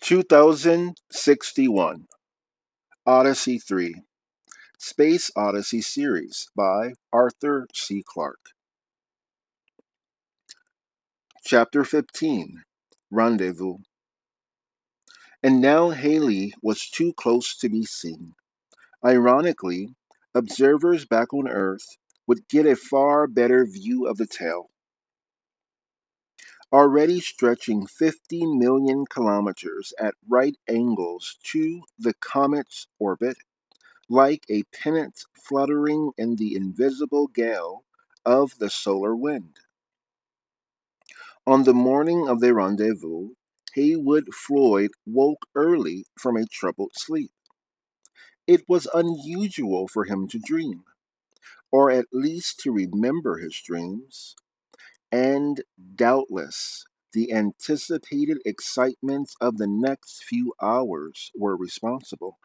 2061 Odyssey 3 Space Odyssey Series by Arthur C. Clarke. Chapter 15 Rendezvous. And now Haley was too close to be seen. Ironically, observers back on Earth would get a far better view of the tail. Already stretching 50 million kilometers at right angles to the comet's orbit, like a pennant fluttering in the invisible gale of the solar wind. On the morning of the rendezvous, Heywood Floyd woke early from a troubled sleep. It was unusual for him to dream, or at least to remember his dreams, and doubtless the anticipated excitements of the next few hours were responsible.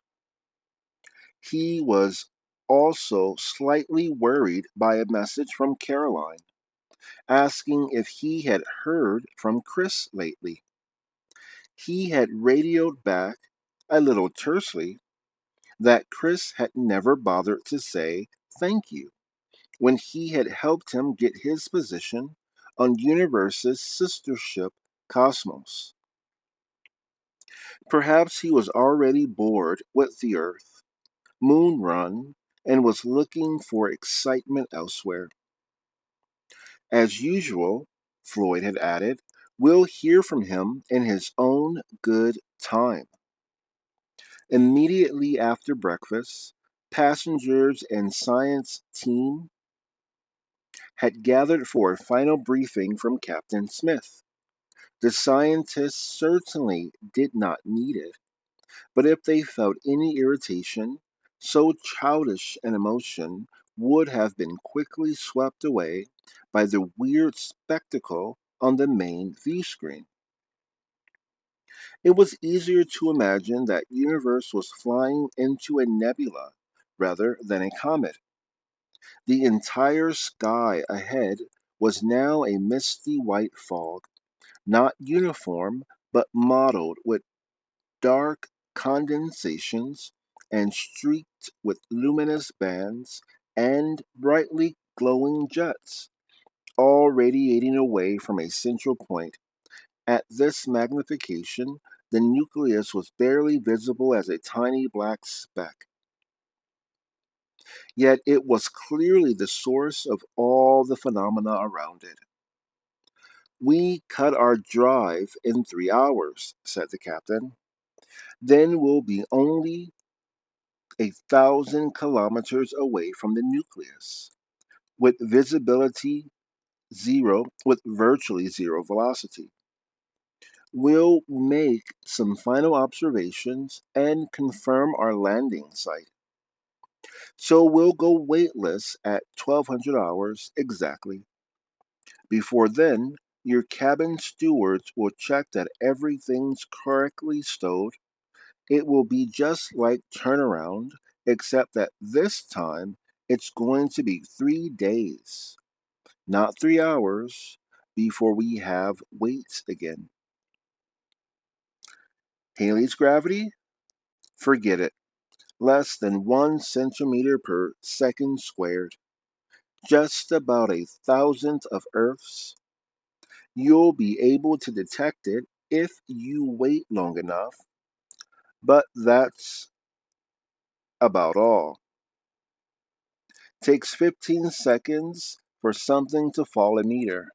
He was also slightly worried by a message from Caroline asking if he had heard from Chris lately. He had radioed back, a little tersely, that Chris had never bothered to say thank you when he had helped him get his position on Universe's sister ship Cosmos. Perhaps he was already bored with the Earth, Moon Run, and was looking for excitement elsewhere. As usual, Floyd had added, we'll hear from him in his own good time. Immediately after breakfast, passengers and science team had gathered for a final briefing from Captain Smith. The scientists certainly did not need it, but if they felt any irritation, so childish an emotion would have been quickly swept away by the weird spectacle on the main view screen. It was easier to imagine that universe was flying into a nebula rather than a comet. The entire sky ahead was now a misty white fog, not uniform but mottled with dark condensations and streaked with luminous bands and brightly glowing jets, all radiating away from a central point. At this magnification, the nucleus was barely visible as a tiny black speck. Yet it was clearly the source of all the phenomena around it. We cut our drive in 3 hours, said the captain. Then we'll be only 1,000 kilometers away from the nucleus, with visibility zero, with virtually zero velocity. We'll make some final observations and confirm our landing site. So we'll go weightless at 1200 hours exactly. Before then, your cabin stewards will check that everything's correctly stowed. It will be just like turnaround, except that this time it's going to be 3 days, not 3 hours, before we have weights again. Haley's gravity? Forget it. Less than 1 centimeter per second squared. Just about a thousandth of Earth's. You'll be able to detect it if you wait long enough, but that's about all. Takes 15 seconds for something to fall a meter.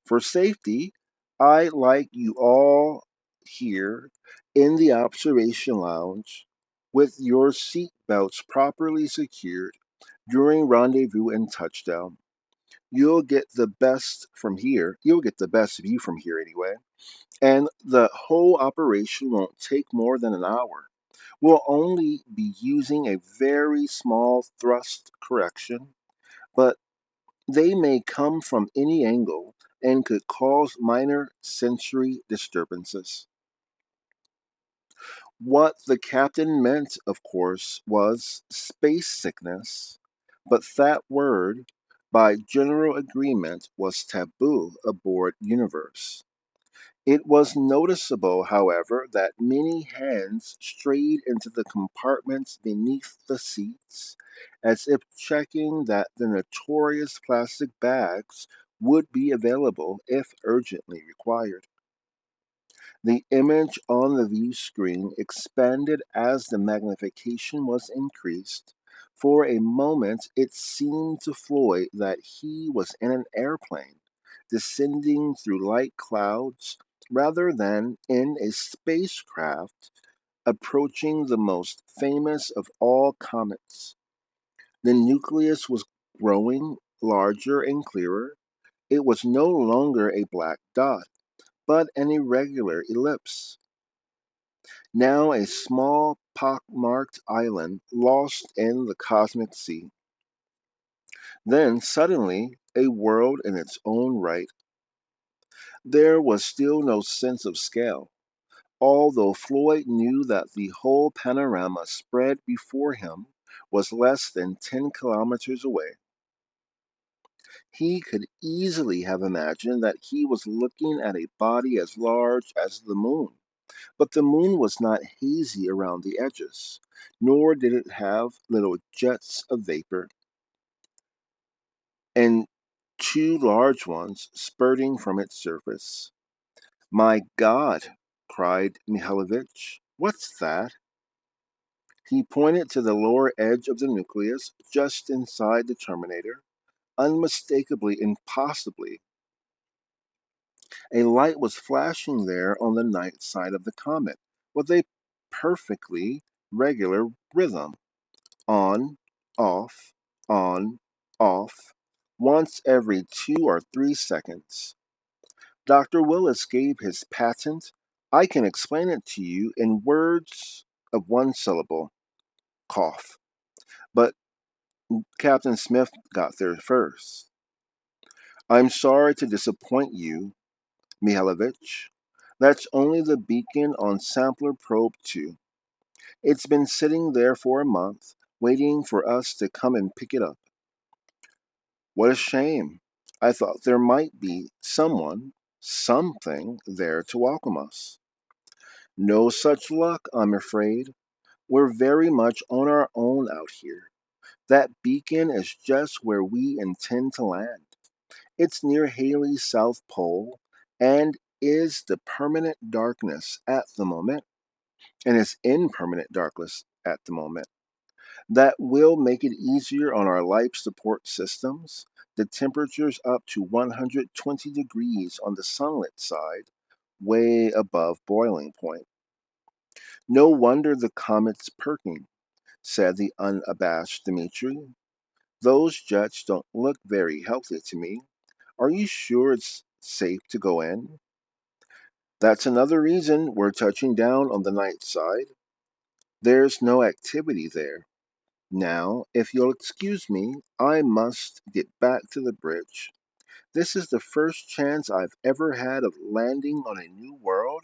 For safety, I like you all here in the observation lounge with your seat belts properly secured during rendezvous and touchdown. You'll get the best from here. You'll get the best view from here anyway. And the whole operation won't take more than an hour. We'll only be using a very small thrust correction, but they may come from any angle and could cause minor sensory disturbances. What the captain meant, of course, was space sickness, but that word, by general agreement, was taboo aboard Universe. It was noticeable, however, that many hands strayed into the compartments beneath the seats, as if checking that the notorious plastic bags would be available if urgently required. The image on the view screen expanded as the magnification was increased. For a moment, it seemed to Floyd that he was in an airplane, descending through light clouds, rather than in a spacecraft approaching the most famous of all comets. The nucleus was growing larger and clearer. It was no longer a black dot, but an irregular ellipse, now a small pock-marked island lost in the cosmic sea. Then suddenly a world in its own right. There was still no sense of scale, although Floyd knew that the whole panorama spread before him was less than 10 kilometers away. He could easily have imagined that he was looking at a body as large as the moon. But the moon was not hazy around the edges, nor did it have little jets of vapor, and two large ones spurting from its surface. My God, cried Mihalevich, what's that? He pointed to the lower edge of the nucleus, just inside the terminator. Unmistakably, impossibly, a light was flashing there on the night side of the comet, with a perfectly regular rhythm. On, off, on, off, once every 2 or 3 seconds. Dr. Willis gave his patent. I can explain it to you in words of one syllable, cough. But Captain Smith got there first. I'm sorry to disappoint you, Mihailovich. That's only the beacon on Sampler Probe 2. It's been sitting there for a month, waiting for us to come and pick it up. What a shame. I thought there might be someone, something there to welcome us. No such luck, I'm afraid. We're very much on our own out here. That beacon is just where we intend to land. It's near Halley's South Pole and is the permanent darkness at the moment, and is in permanent darkness at the moment. That will make it easier on our life support systems. The temperature's up to 120 degrees on the sunlit side, way above boiling point. No wonder the comet's perking, said the unabashed Dmitri. Those jets don't look very healthy to me. Are you sure it's safe to go in? That's another reason we're touching down on the night side. There's no activity there. Now, if you'll excuse me, I must get back to the bridge. This is the first chance I've ever had of landing on a new world,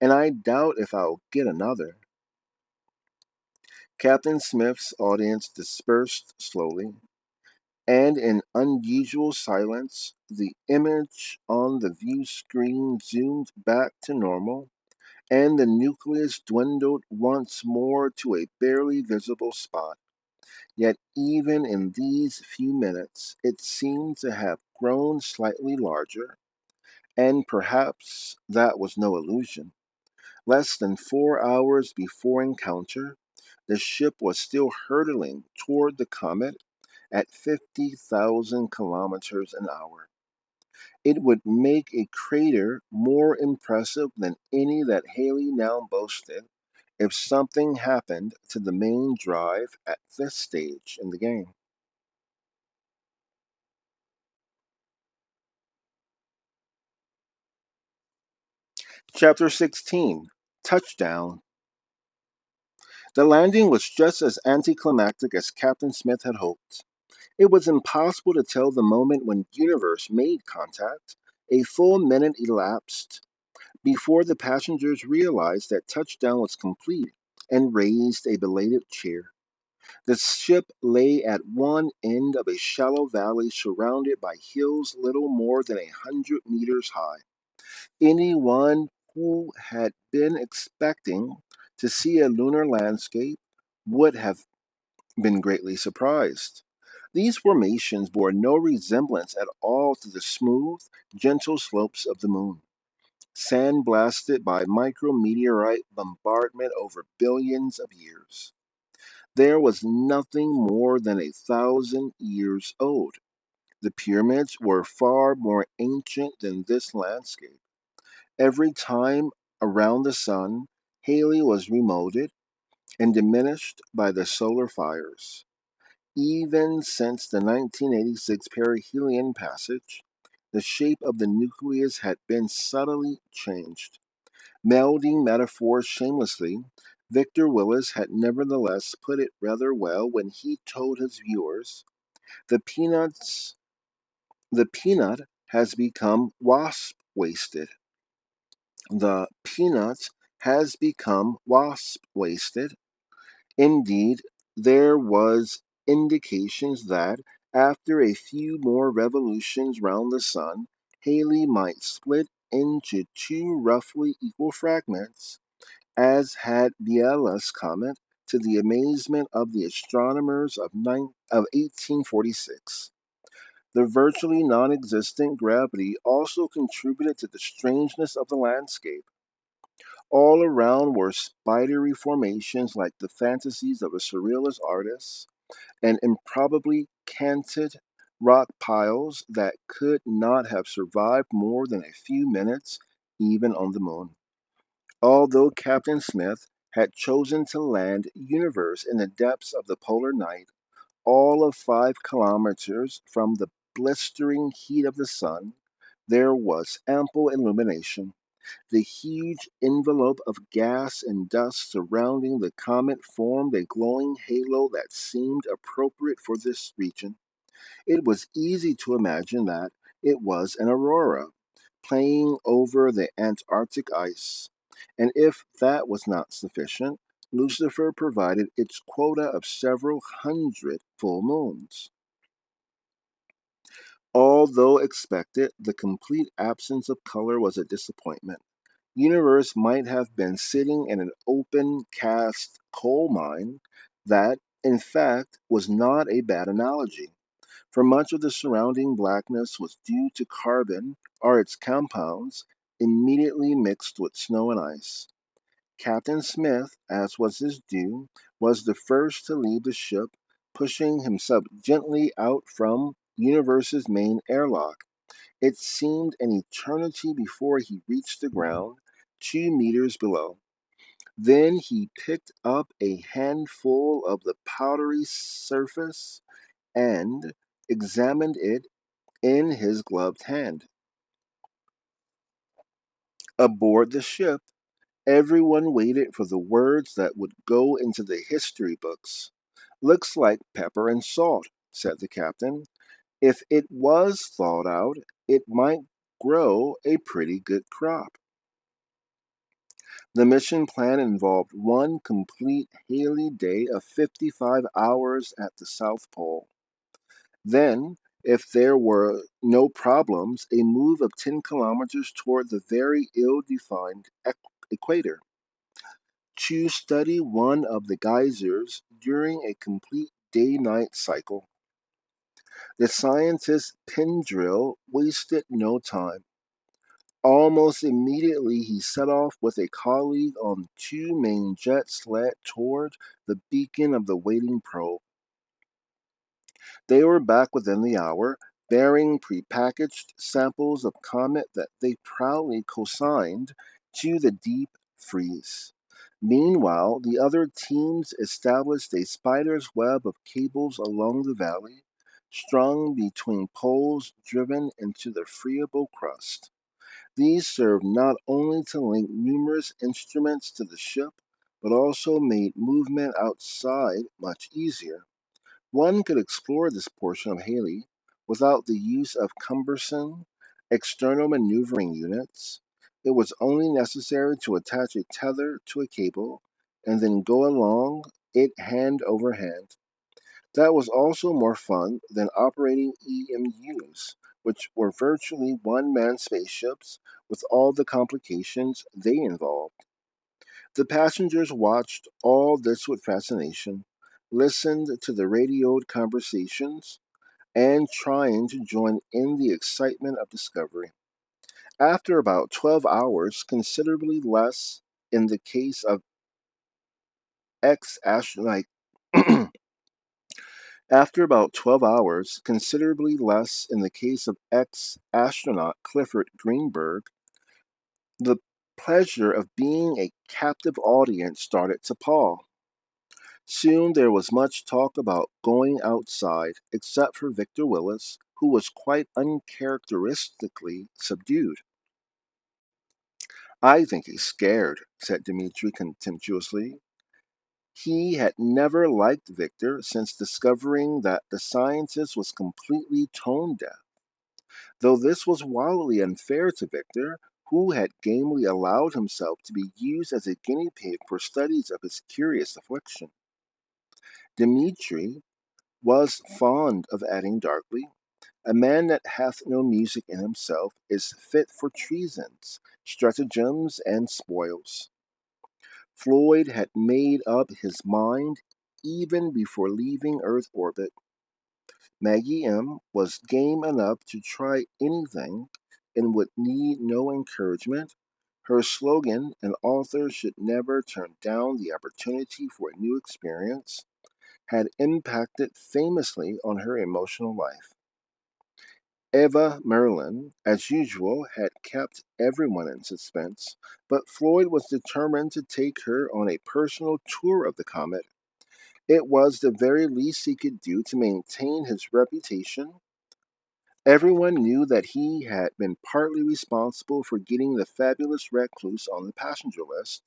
and I doubt if I'll get another. Captain Smith's audience dispersed slowly, and in unusual silence, the image on the view screen zoomed back to normal, and the nucleus dwindled once more to a barely visible spot. Yet even in these few minutes it seemed to have grown slightly larger, and perhaps that was no illusion. Less than 4 hours before encounter, the ship was still hurtling toward the comet at 50,000 kilometers an hour. It would make a crater more impressive than any that Halley now boasted if something happened to the main drive at this stage in the game. Chapter 16, Touchdown. The landing was just as anticlimactic as Captain Smith had hoped. It was impossible to tell the moment when Universe made contact. A full minute elapsed before the passengers realized that touchdown was complete and raised a belated cheer. The ship lay at one end of a shallow valley surrounded by hills little more than 100 meters high. Anyone who had been expecting to see a lunar landscape would have been greatly surprised. These formations bore no resemblance at all to the smooth, gentle slopes of the moon, sandblasted by micrometeorite bombardment over billions of years. There was nothing more than 1,000 years old. The pyramids were far more ancient than this landscape. Every time around the sun, Halley was remoted and diminished by the solar fires. Even since the 1986 perihelion passage, the shape of the nucleus had been subtly changed. Melding metaphors shamelessly, Victor Willis had nevertheless put it rather well when he told his viewers, the peanuts the peanut has become wasp wasted. The peanut has become wasp wasted. Indeed, there was indications that after a few more revolutions round the sun, Halley might split into two roughly equal fragments, as had Biela's comet, to the amazement of the astronomers of 1846. The virtually non existent gravity also contributed to the strangeness of the landscape. All around were spidery formations like the fantasies of a surrealist artist, and improbably canted rock piles that could not have survived more than a few minutes, even on the moon. Although Captain Smith had chosen to land Universe in the depths of the polar night, all of 5 kilometers from the blistering heat of the sun, there was ample illumination. The huge envelope of gas and dust surrounding the comet formed a glowing halo that seemed appropriate for this region. It was easy to imagine that it was an aurora playing over the Antarctic ice. And if that was not sufficient, Lucifer provided its quota of several hundred full moons. Although expected, the complete absence of color was a disappointment. Universe might have been sitting in an open cast coal mine. That, in fact, was not a bad analogy, for much of the surrounding blackness was due to carbon or its compounds immediately mixed with snow and ice. Captain Smith, as was his due, was the first to leave the ship, pushing himself gently out from Universe's main airlock. It seemed an eternity before he reached the ground, 2 meters below. Then he picked up a handful of the powdery surface and examined it in his gloved hand. Aboard the ship, everyone waited for the words that would go into the history books. Looks like pepper and salt, said the captain. If it was thawed out, it might grow a pretty good crop. The mission plan involved one complete Haley day of 55 hours at the South Pole. Then, if there were no problems, a move of 10 kilometers toward the very ill defined equator to study one of the geysers during a complete day night cycle. The scientist Pendrill wasted no time. Almost immediately, he set off with a colleague on 2 main jet sled toward the beacon of the waiting probe. They were back within the hour, bearing prepackaged samples of comet that they proudly consigned to the deep freeze. Meanwhile, the other teams established a spider's web of cables along the valley, strung between poles driven into the friable crust. These served not only to link numerous instruments to the ship, but also made movement outside much easier. One could explore this portion of Halley without the use of cumbersome external maneuvering units. It was only necessary to attach a tether to a cable and then go along it hand over hand. That was also more fun than operating EMUs, which were virtually one man spaceships with all the complications they involved. The passengers watched all this with fascination, listened to the radioed conversations, and trying to join in the excitement of discovery. After about 12 hours, considerably less in the case of ex astronaut. After about 12 hours, considerably less in the case of ex astronaut Clifford Greenberg, the pleasure of being a captive audience started to pall. Soon there was much talk about going outside, except for Victor Willis, who was quite uncharacteristically subdued. I think he's scared, said Dmitri contemptuously. He had never liked Victor since discovering that the scientist was completely tone deaf, though this was wildly unfair to Victor, who had gamely allowed himself to be used as a guinea pig for studies of his curious affliction. Dmitri was fond of adding darkly, a man that hath no music in himself is fit for treasons, stratagems, and spoils. Floyd had made up his mind even before leaving Earth orbit. Maggie M. was game enough to try anything and would need no encouragement. Her slogan, an author should never turn down the opportunity for a new experience, had impacted famously on her emotional life. Eva Merlin, as usual, had kept everyone in suspense, but Floyd was determined to take her on a personal tour of the comet. It was the very least he could do to maintain his reputation. Everyone knew that he had been partly responsible for getting the fabulous recluse on the passenger list,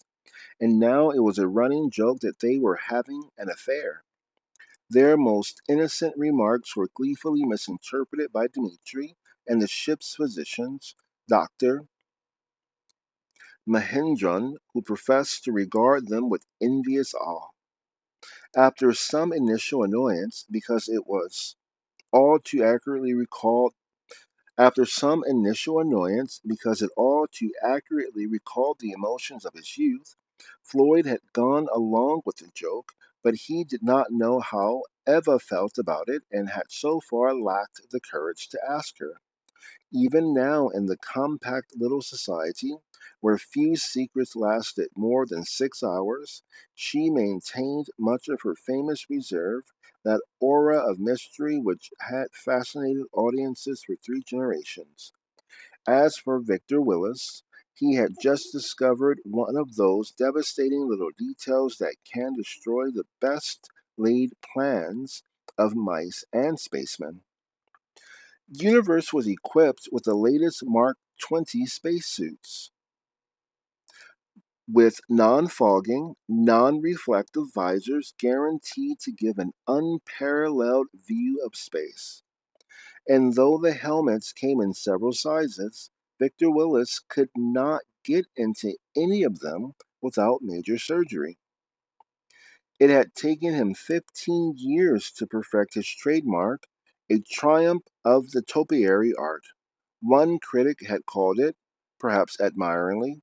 and now it was a running joke that they were having an affair. Their most innocent remarks were gleefully misinterpreted by Dmitri and the ship's physicians, Dr. Mahendran, who professed to regard them with envious awe. After some initial annoyance, because it was all too accurately recalled After some initial annoyance, because it all too accurately recalled the emotions of his youth, Floyd had gone along with the joke, but he did not know how Eva felt about it and had so far lacked the courage to ask her. Even now, in the compact little society, where few secrets lasted more than 6 hours, she maintained much of her famous reserve, that aura of mystery which had fascinated audiences for 3 generations. As for Victor Willis, he had just discovered one of those devastating little details that can destroy the best laid plans of mice and spacemen. The universe was equipped with the latest Mark 20 spacesuits, with non fogging, non reflective visors guaranteed to give an unparalleled view of space. And though the helmets came in several sizes, Victor Willis could not get into any of them without major surgery. It had taken him 15 years to perfect his trademark, a triumph of the topiary art. One critic had called it, perhaps admiringly,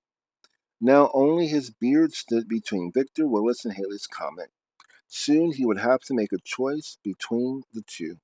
now only his beard stood between Victor Willis and Halley's Comet. Soon he would have to make a choice between the two.